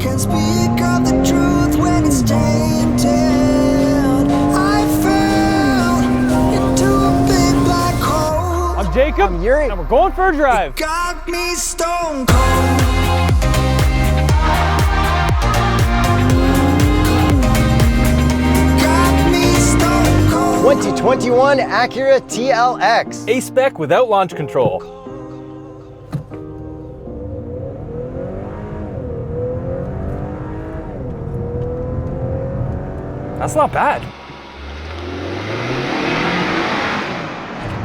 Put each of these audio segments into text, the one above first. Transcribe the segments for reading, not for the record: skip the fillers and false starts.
can speak of the truth when it's tainted. I fell into a big black hole. I'm Jacob. I'm Yuri. And we're going for a drive. It got me stone cold. 2021 Acura TLX A-Spec without launch control. That's not bad.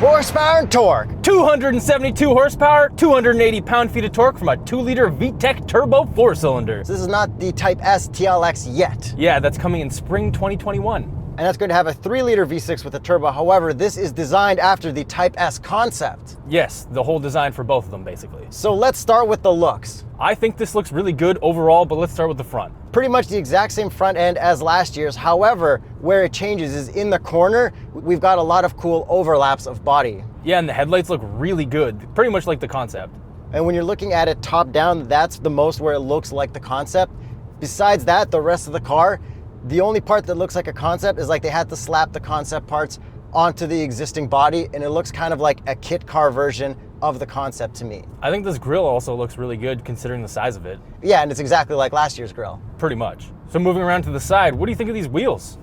horsepower and torque. 272 horsepower, 280 pound-feet of torque from a 2-liter VTEC turbo 4-cylinder. This is not the Type S TLX yet. Yeah, that's coming in spring 2021. And that's going to have a 3-liter V6 with a turbo. However, this is designed after the Type S concept. Yes, the whole design for both of them, basically. So let's start with the looks. I think this looks really good overall, but let's start with the front. Pretty much the exact same front end as last year's. However, where it changes is in the corner, we've got a lot of cool overlaps of body. Yeah, and the headlights look really good, pretty much like the concept. And when you're looking at it top down, that's the most where it looks like the concept. Besides that, the rest of the car, the only part that looks like a concept is like they had to slap the concept parts onto the existing body, and it looks kind of like a kit car version of the concept to me. I think this grille also looks really good considering the size of it. Yeah, and it's exactly like last year's grille. Pretty much. So moving around to the side, what do you think of these wheels?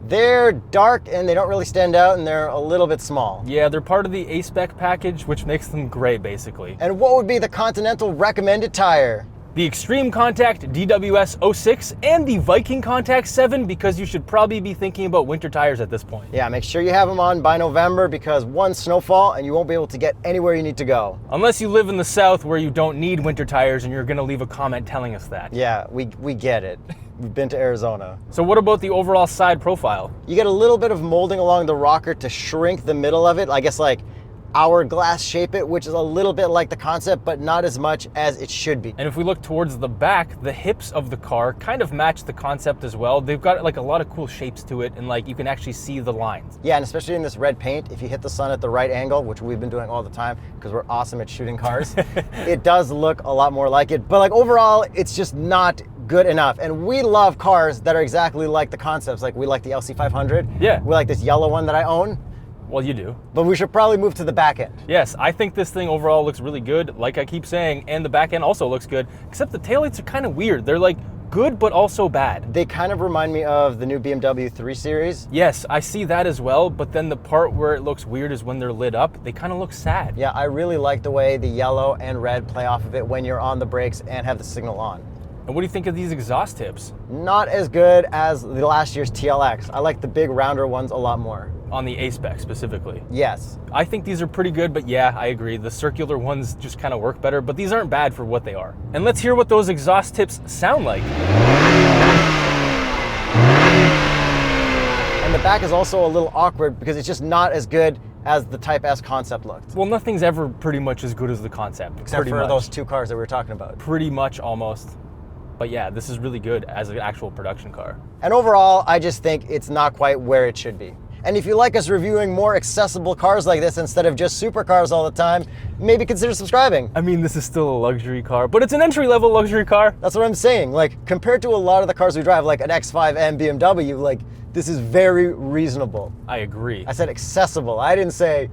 They're dark and they don't really stand out, and they're a little bit small. Yeah, they're part of the A-Spec package, which makes them gray basically. And what would be the Continental recommended tire? The Extreme Contact DWS 06 and the Viking Contact 7, because you should probably be thinking about winter tires at this point. Yeah, make sure you have them on by November, because one snowfall and you won't be able to get anywhere you need to go. Unless you live in the south where you don't need winter tires and you're gonna leave a comment telling us that. Yeah, we get it. We've been to Arizona. So what about the overall side profile? You get a little bit of molding along the rocker to shrink the middle of it. I guess like hourglass shape it, which is a little bit like the concept, but not as much as it should be. And if we look towards the back, the hips of the car kind of match the concept as well. They've got like a lot of cool shapes to it, and like you can actually see the lines. Yeah, and especially in this red paint, if you hit the sun at the right angle, which we've been doing all the time because we're awesome at shooting cars, it does look a lot more like it. But like overall, it's just not good enough. And we love cars that are exactly like the concepts. Like we like the LC500. Yeah. We like this yellow one that I own. Well, you do. But we should probably move to the back end. Yes, I think this thing overall looks really good, like I keep saying, and the back end also looks good, except the taillights are kind of weird. They're like good, but also bad. They kind of remind me of the new BMW 3 Series. Yes, I see that as well, but then the part where it looks weird is when they're lit up. They kind of look sad. Yeah, I really like the way the yellow and red play off of it when you're on the brakes and have the signal on. And what do you think of these exhaust tips? Not as good as the last year's TLX. I like the big rounder ones a lot more. On the A-Spec specifically? Yes. I think these are pretty good, but yeah, I agree. The circular ones just kind of work better, but these aren't bad for what they are. And let's hear what those exhaust tips sound like. And the back is also a little awkward because it's just not as good as the Type S concept looked. Well, nothing's ever pretty much as good as the concept. Except for those two cars that we were talking about. Pretty much, almost. But yeah, this is really good as an actual production car. And overall, I just think it's not quite where it should be. And if you like us reviewing more accessible cars like this instead of just supercars all the time, maybe consider subscribing. I mean, this is still a luxury car, but it's an entry-level luxury car. That's what I'm saying. Like, compared to a lot of the cars we drive, like an X5 and BMW, like, this is very reasonable. I agree. I said accessible. I didn't say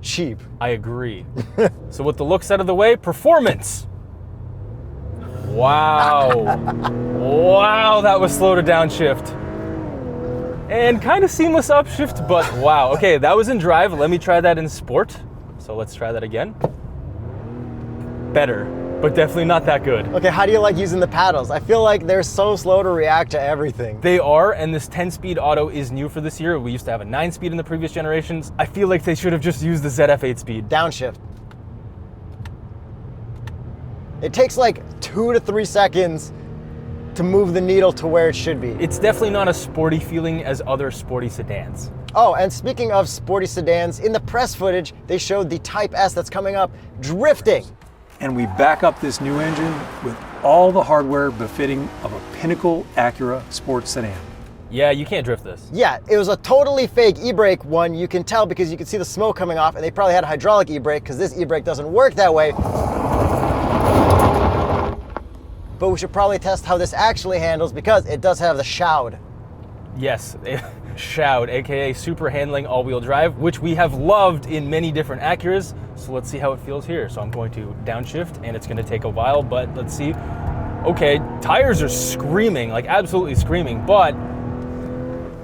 cheap. I agree. So with the looks out of the way, performance. Wow. Wow, that was slow to downshift. And kind of seamless upshift, but wow. Okay, that was in drive. Let me try that in sport. So let's try that again. Better, but definitely not that good. Okay, how do you like using the paddles? I feel like they're so slow to react to everything. They are, and this 10-speed auto is new for this year. We used to have a 9-speed in the previous generations. I feel like they should have just used the ZF 8-speed. Downshift. It takes like 2 to 3 seconds to move the needle to where it should be. It's definitely not as sporty feeling as other sporty sedans. Oh, and speaking of sporty sedans, in the press footage, they showed the Type S that's coming up drifting. And we back up this new engine with all the hardware befitting of a pinnacle Acura sports sedan. Yeah, you can't drift this. Yeah, it was a totally fake e-brake one. You can tell because you can see the smoke coming off, and they probably had a hydraulic e-brake because this e-brake doesn't work that way. but we should probably test how this actually handles because it does have the shroud. Yes, shroud, aka super handling all-wheel drive, which we have loved in many different Acuras. So let's see how it feels here. So I'm going to downshift, and it's going to take a while, but let's see. Okay, tires are screaming, like absolutely screaming, but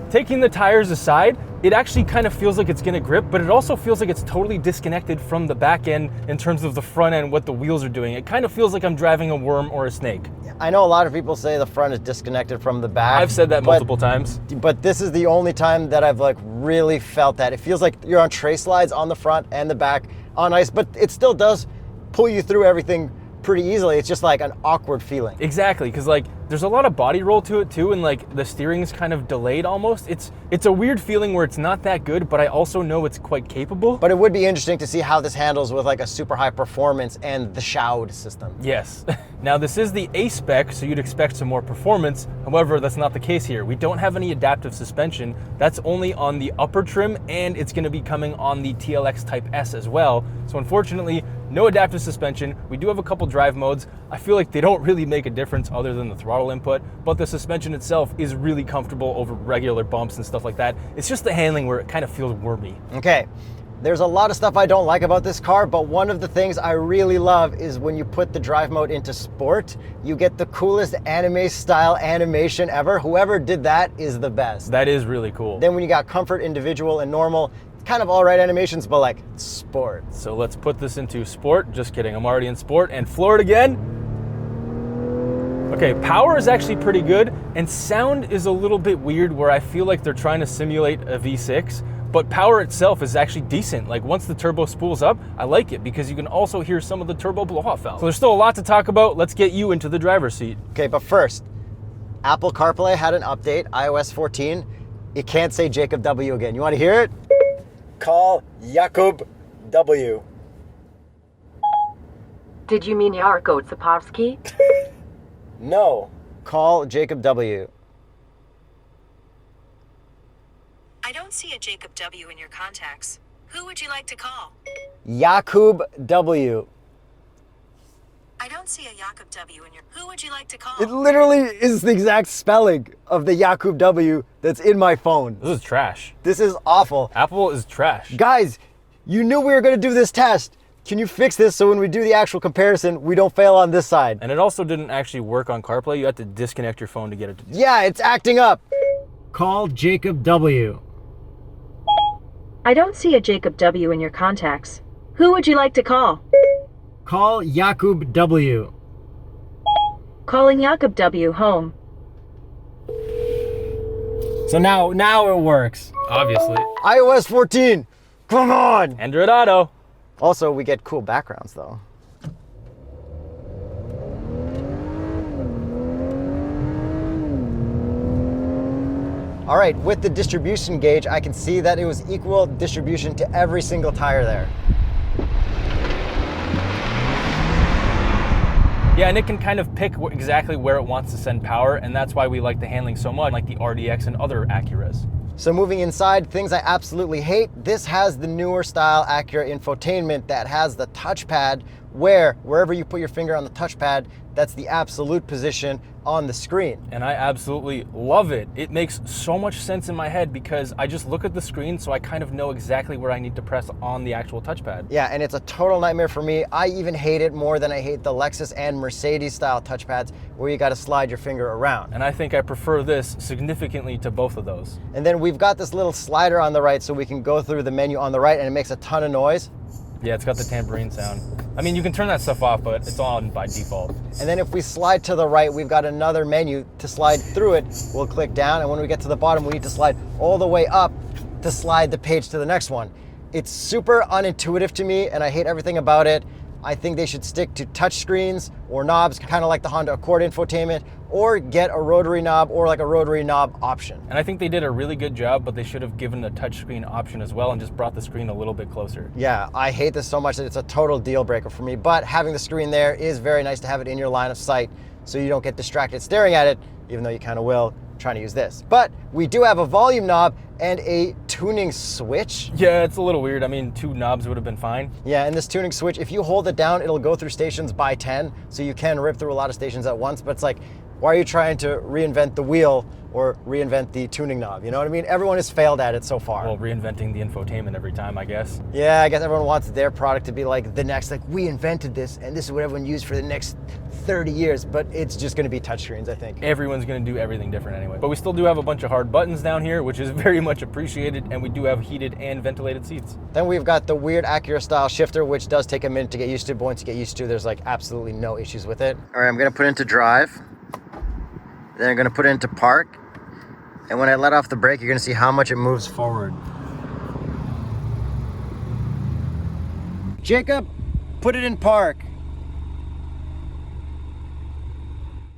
taking the tires aside, it actually kind of feels like it's gonna grip, but it also feels like it's totally disconnected from the back end in terms of the front end, what the wheels are doing. It kind of feels like I'm driving a worm or a snake. I know a lot of people say the front is disconnected from the back. I've said that multiple times. But this is the only time that I've like really felt that. It feels like you're on tray slides on the front and the back on ice, but it still does pull you through everything pretty easily. It's just like an awkward feeling. Exactly, because like there's a lot of body roll to it too, and like the steering is kind of delayed almost. It's a weird feeling where it's not that good, but I also know it's quite capable. But it would be interesting to see how this handles with like a super high performance and the shroud system. Yes. Now this is the A-Spec, so you'd expect some more performance. However, that's not the case here. We don't have any adaptive suspension. That's only on the upper trim, and it's going to be coming on the TLX Type S as well. So unfortunately, no adaptive suspension. We do have a couple drive modes. I feel like they don't really make a difference other than the throttle input, but the suspension itself is really comfortable over regular bumps and stuff like that. It's just the handling where it kind of feels wormy. Okay, there's a lot of stuff I don't like about this car, but one of the things I really love is when you put the drive mode into sport, you get the coolest anime style animation ever. Whoever did that is the best. That is really cool. Then when you got comfort, individual, and normal, kind of all right animations, but like sport. So let's put this into sport. Just kidding, I'm already in sport. And floor it again. Okay, power is actually pretty good, and sound is a little bit weird where I feel like they're trying to simulate a V6, but power itself is actually decent. Like once the turbo spools up, I like it because you can also hear some of the turbo blow-off valve. So there's still a lot to talk about. Let's get you into the driver's seat. Okay, but first, Apple CarPlay had an update, iOS 14. It can't say Jacob W again. You want to hear it? Call Jakub W. Did you mean Jarko Zapowski? No, call Jacob W. I don't see a Jacob W in your contacts. Who would you like to call? Jakub W. I don't see a Jacob W in your... Who would you like to call? It literally is the exact spelling of the Jakub W that's in my phone. This is trash. This is awful. Apple is trash. Guys, you knew we were going to do this test. Can you fix this so when we do the actual comparison, we don't fail on this side? And it also didn't actually work on CarPlay. You had to disconnect your phone to get it to... Yeah, it's acting up. Call Jacob W. I don't see a Jacob W in your contacts. Who would you like to call? Call Jakub W. Calling Jacob W home. So now it works. Obviously. iOS 14, come on. Android Auto. Also, we get cool backgrounds though. All right, with the distribution gauge, I can see that it was equal distribution to every single tire there. Yeah, and it can kind of pick exactly where it wants to send power, and that's why we like the handling so much, like the RDX and other Acuras. So moving inside, things I absolutely hate. This has the newer style Acura infotainment that has the touchpad where wherever you put your finger on the touchpad, that's the absolute position on the screen. And I absolutely love it. It makes so much sense in my head because I just look at the screen so I kind of know exactly where I need to press on the actual touchpad. Yeah, and it's a total nightmare for me. I even hate it more than I hate the Lexus and Mercedes style touchpads where you gotta slide your finger around. And I think I prefer this significantly to both of those. And then we've got this little slider on the right so we can go through the menu on the right and it makes a ton of noise. Yeah, it's got the tambourine sound. I mean, you can turn that stuff off, but it's on by default. And then if we slide to the right, we've got another menu. To slide through it, we'll click down, and when we get to the bottom, we need to slide all the way up to slide the page to the next one. It's super unintuitive to me, and I hate everything about it. I think they should stick to touch screens or knobs, kind of like the Honda Accord infotainment, or get a rotary knob or like a rotary knob option. And I think they did a really good job, but they should have given the touchscreen option as well and just brought the screen a little bit closer. Yeah, I hate this so much that it's a total deal breaker for me, but having the screen there is very nice to have it in your line of sight so you don't get distracted staring at it, even though you kind of will trying to use this. But we do have a volume knob and a tuning switch. Yeah, it's a little weird. I mean, 2 knobs would have been fine. Yeah, and this tuning switch, if you hold it down, it'll go through stations by 10, so you can rip through a lot of stations at once, but it's like, why are you trying to reinvent the wheel or reinvent the tuning knob? You know what I mean? Everyone has failed at it so far. Well, reinventing the infotainment every time, I guess. Yeah, I guess everyone wants their product to be like the next, like, we invented this and this is what everyone used for the next 30 years, but it's just gonna be touchscreens, I think. Everyone's gonna do everything different anyway. But we still do have a bunch of hard buttons down here, which is very much appreciated, and we do have heated and ventilated seats. Then we've got the weird Acura style shifter, which does take a minute to get used to, but once you get used to, there's like absolutely no issues with it. All right, I'm gonna put it into drive. Then I'm gonna put it into park. And when I let off the brake, you're gonna see how much it moves forward. Jacob, put it in park.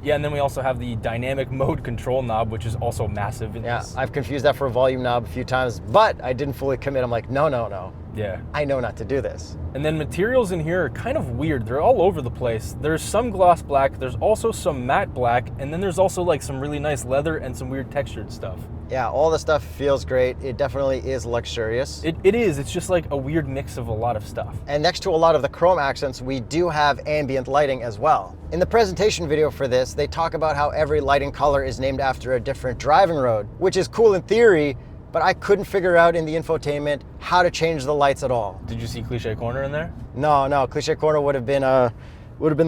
Yeah, and then we also have the dynamic mode control knob, which is also massive in Yeah, this. I've confused that for a volume knob a few times, but I didn't fully commit. I'm like, no. Yeah. I know not to do this. And then materials in here are kind of weird. They're all over the place. There's some gloss black, there's also some matte black, and then there's also like some really nice leather and some weird textured stuff. Yeah, all the stuff feels great. It definitely is luxurious. It is. It's just like a weird mix of a lot of stuff. And next to a lot of the chrome accents, we do have ambient lighting as well. In the presentation video for this, they talk about how every lighting color is named after a different driving road, which is cool in theory, but I couldn't figure out in the infotainment how to change the lights at all. Did you see Cliche Corner in there? No, Cliche Corner would have been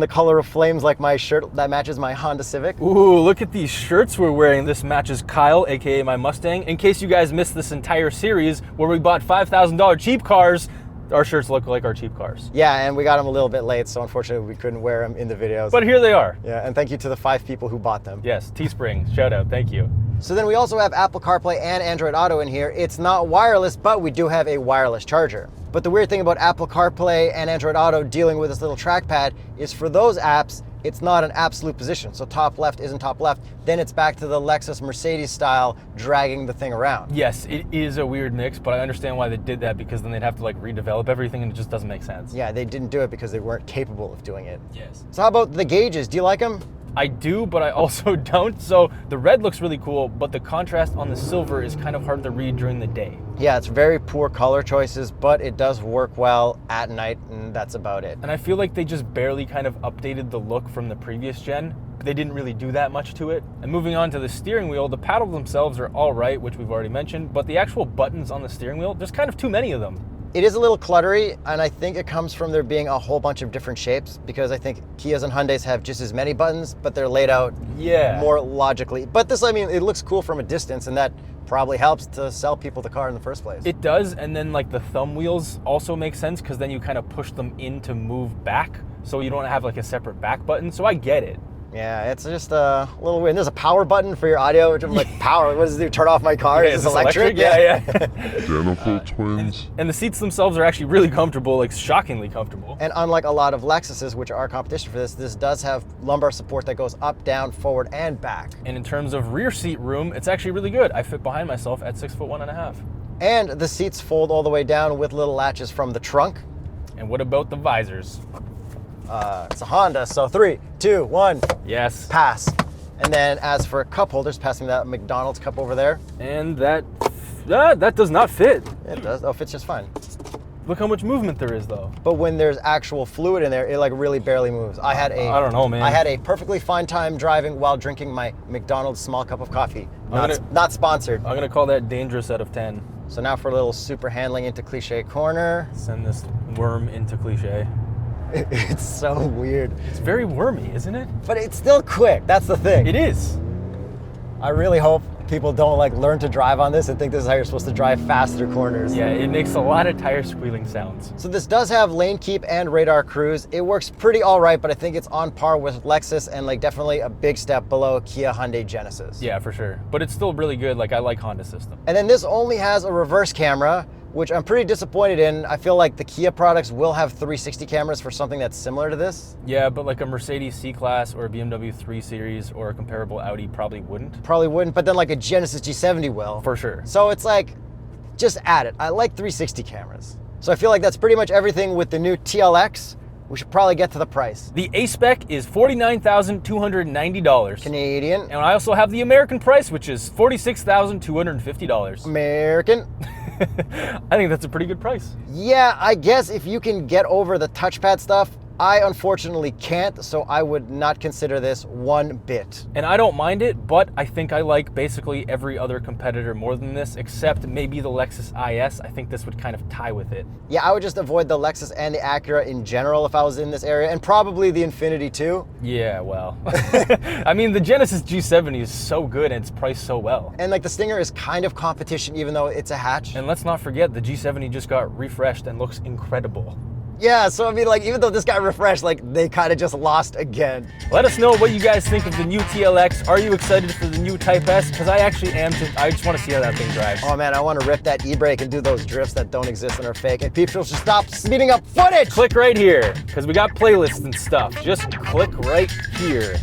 the color of flames like my shirt that matches my Honda Civic. Ooh, look at these shirts we're wearing. This matches Kyle, aka my Mustang. In case you guys missed this entire series where we bought $5,000 cheap cars, our shirts look like our cheap cars. Yeah, and we got them a little bit late, so unfortunately we couldn't wear them in the videos. But here they are. Yeah, and thank you to the 5 people who bought them. Yes, Teespring, shout out, thank you. So then we also have Apple CarPlay and Android Auto in here. It's not wireless, but we do have a wireless charger. But the weird thing about Apple CarPlay and Android Auto dealing with this little trackpad is for those apps, it's not an absolute position. So top left isn't top left. Then it's back to the Lexus Mercedes style, dragging the thing around. Yes, it is a weird mix, but I understand why they did that, because then they'd have to like redevelop everything and it just doesn't make sense. Yeah, they didn't do it because they weren't capable of doing it. Yes. So how about the gauges? Do you like them? I do, but I also don't. So the red looks really cool, but the contrast on the silver is kind of hard to read during the day. Yeah, it's very poor color choices, but it does work well at night, and that's about it. And I feel like they just barely kind of updated the look from the previous gen. They didn't really do that much to it. And moving on to the steering wheel, the paddles themselves are all right, which we've already mentioned, but the actual buttons on the steering wheel, there's kind of too many of them. It is a little cluttery, and I think it comes from there being a whole bunch of different shapes, because I think Kias and Hyundais have just as many buttons, but they're laid out more logically. But this, I mean, it looks cool from a distance, and that probably helps to sell people the car in the first place. It does, and then like the thumb wheels also make sense, because then you kind of push them in to move back, so you don't have like a separate back button, so I get it. Yeah, it's just a little weird. And there's a power button for your audio, which I'm like, power? What does it do? Turn off my car? Yeah, Is is this this electric? Yeah. Identical twins. And the seats themselves are actually really comfortable, like shockingly comfortable. And unlike a lot of Lexuses, which are competition for this does have lumbar support that goes up, down, forward, and back. And in terms of rear seat room, it's actually really good. I fit behind myself at 6'1.5". And the seats fold all the way down with little latches from the trunk. And what about the visors? It's a Honda, so 3, 2, 1, Yes. pass. And then as for cup holders, passing that McDonald's cup over there. And that does not fit. It does. Oh, fits just fine. Look how much movement there is though. But when there's actual fluid in there, it like really barely moves. I don't know, man. I had a perfectly fine time driving while drinking my McDonald's small cup of coffee. I'm Not sponsored. I'm gonna call that dangerous out of 10. So now for a little super handling into Cliche Corner. Send this worm into Cliche. It's so weird. It's very wormy, isn't it? But it's still quick. That's the thing. It is. I really hope people don't like learn to drive on this and think this is how you're supposed to drive fast through corners. Yeah, it makes a lot of tire squealing sounds. So this does have lane keep and radar cruise. It works pretty all right, but I think it's on par with Lexus and like definitely a big step below Kia, Hyundai, Genesis. Yeah, for sure. But it's still really good. Like, I like Honda system. And then this only has a reverse camera, which I'm pretty disappointed in. I feel like the Kia products will have 360 cameras for something that's similar to this. Yeah, but like a Mercedes C-Class or a BMW 3 Series or a comparable Audi probably wouldn't. Probably wouldn't, but then like a Genesis G70 will. For sure. So it's like, just add it. I like 360 cameras. So I feel like that's pretty much everything with the new TLX. We should probably get to the price. The A-Spec is $49,290. Canadian. And I also have the American price, which is $46,250. American. I think that's a pretty good price. Yeah, I guess if you can get over the touchpad stuff, I unfortunately can't, so I would not consider this one bit. And I don't mind it, but I think I like basically every other competitor more than this, except maybe the Lexus IS. I think this would kind of tie with it. Yeah, I would just avoid the Lexus and the Acura in general if I was in this area, and probably the Infiniti too. Yeah, well. I mean, the Genesis G70 is so good and it's priced so well. And like the Stinger is kind of competition even though it's a hatch. And let's not forget, the G70 just got refreshed and looks incredible. Yeah, so I mean, like, even though this got refreshed, like, they kind of just lost again. Let us know what you guys think of the new TLX. Are you excited for the new Type S? Because I actually am. I just want to see how that thing drives. Oh man, I want to rip that e-brake and do those drifts that don't exist and are fake. And people should stop speeding up footage! Click right here, because we got playlists and stuff. Just click right here.